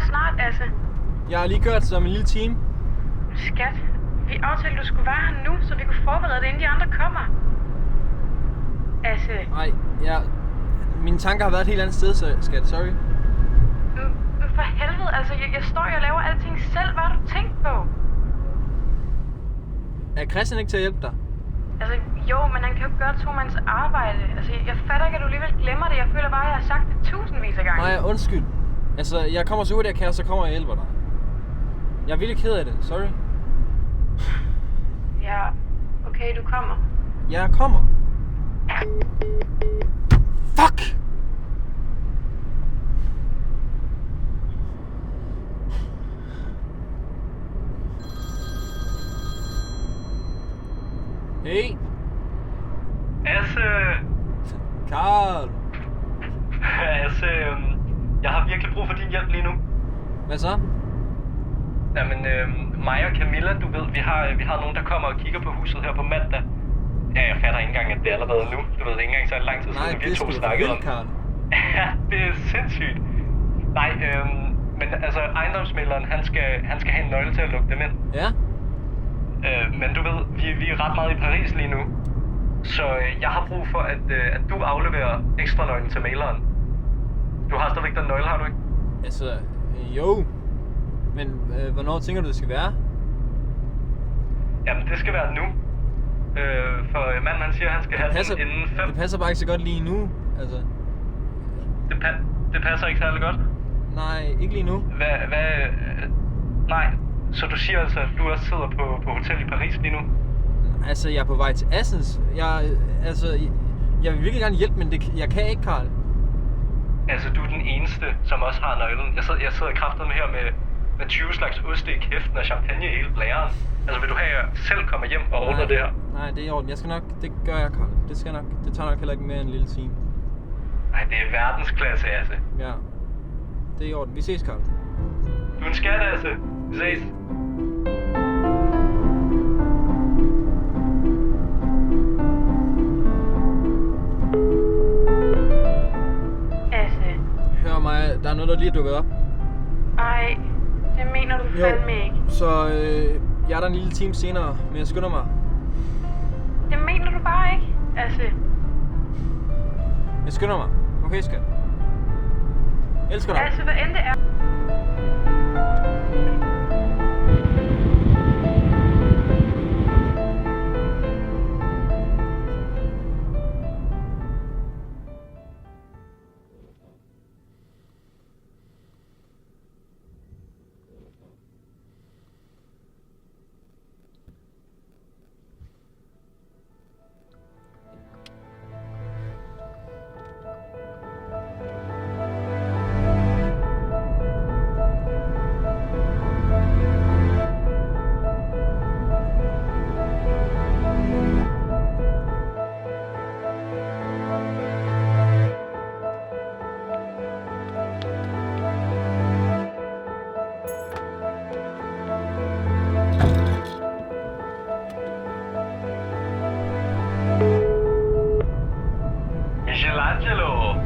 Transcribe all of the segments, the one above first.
snart, Asse? Jeg har lige kørt som en lille time. Skat, vi aftalte, at du skulle være her nu, så vi kunne forberede det, inden de andre kommer. Asse. Nej, mine tanker har været et helt andet sted, så skat, sorry. Men for helvede, altså, jeg står jo og laver alting selv. Hvad har du tænkt på? Er Christian ikke til at hjælpe dig? Altså, jo, men han kan jo gøre 2 mands arbejde. Altså, jeg fatter ikke, at du alligevel glemmer det. Jeg føler bare, at jeg har sagt det tusindvis af gange. Nej, undskyld. Altså, jeg kommer så hurtigt jeg kan, så kommer jeg og hjælper dig. Jeg er virkelig ked af det, sorry. Ja, okay, du kommer. Jeg kommer. Fuck! Hey. Asse. Karl. Asse, jeg har virkelig brug for din hjælp lige nu. Hvad så? Jamen, mig og Camilla, du ved, vi har nogen, der kommer og kigger på huset her på mandag. Ja, jeg fatter ikke engang, at det er allerede nu. Du ved ikke engang så lang tid siden, vi to snakkede om. Karl. Ja, det er sindssygt. Nej, men altså, ejendomsmægleren, han skal have en nøgle til at lukke dem ind. Ja? Men du ved, vi er ret meget i Paris lige nu. Så jeg har brug for, at du afleverer ekstra nøglen til maileren. Du har stadigvæk den nøgle, har du ikke? Altså, jo. Men hvornår tænker du, det skal være? Jamen, det skal være nu. For manden, han siger, at han skal have den inden 5. Det passer bare ikke så godt lige nu, altså. Det passer ikke særlig godt? Nej, ikke lige nu. Nej, så du siger altså, at du også sidder på hotel i Paris lige nu? Altså, jeg er på vej til Assens. Jeg vil virkelig gerne hjælpe, men jeg kan ikke, Karl. Altså, du er den eneste, som også har nøglen. Jeg sidder i kraftedeme her med 20 slags oste i kæften og champagne i hele blæren. Altså, vil du have, at jeg selv kommer hjem og ordner det her? Nej, det er i orden. Det gør jeg, Karl. Det tager nok heller ikke mere end en lille time. Nej, det er verdensklasse, Asse. Ja. Det er i orden. Vi ses, Karl. Du er en skat, Asse. Vi ses. Asse. Hør mig, der er noget, der lige er dukket op. Ej, det mener du fandme ikke. Så jeg er der en lille time senere, men jeg skynder mig. Det mener du bare ikke, Asse. Jeg skynder mig. Okay, skat. Elsker dig. Asse, hvad end det er.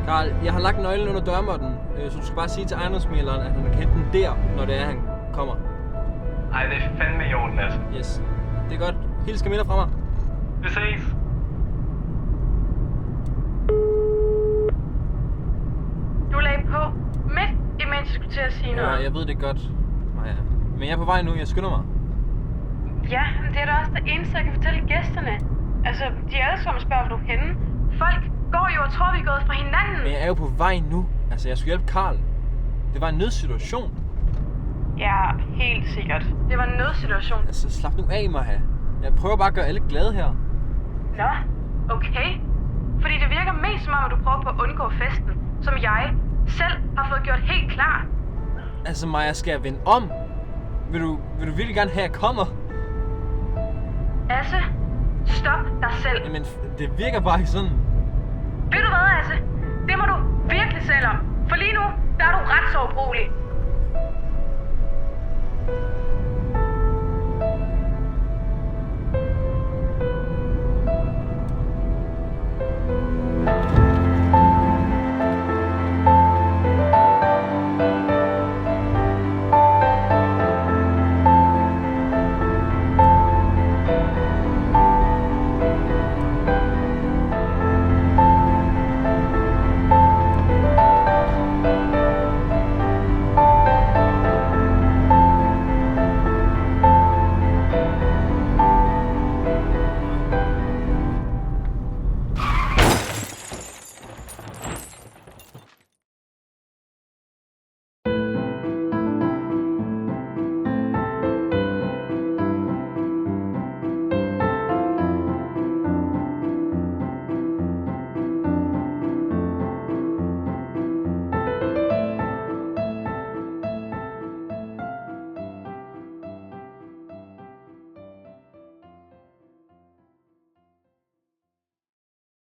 Karl, jeg har lagt nøglen under dørmåtten, så du skal bare sige til ejendomsmægleren, at han kan hente den der, når det er, han kommer. Ej, det er fandme i orden, altså. Yes. Det er godt. Hils Camilla fra mig. Vi ses. Du lagde på midt imens jeg skulle til at sige noget. Ja, jeg ved det godt, Maja. Men jeg er på vej nu. Jeg skynder mig. Ja, men det er da også det eneste, jeg kan fortælle gæsterne. Altså, de alle sammen spørger, hvor du er henne. Folk går jo og tror, vi er gået fra hinanden. Men jeg er jo på vej nu. Altså, jeg skulle hjælpe Karl. Det var en nødsituation. Ja, helt sikkert. Det var en nødsituation. Altså, slap nu af, Maja. Jeg prøver bare at gøre alle glade her. Nå, okay. Fordi det virker mest som om, at du prøver på at undgå festen, som jeg selv har fået gjort helt klar. Altså, Maja, skal jeg vende om? Vil du virkelig gerne have, at jeg kommer? Asse, stop dig selv. Jamen, det virker bare ikke sådan. Ved du hvad, Asse? Det må du virkelig selv om. For lige nu, der er du ret så ubrugelig.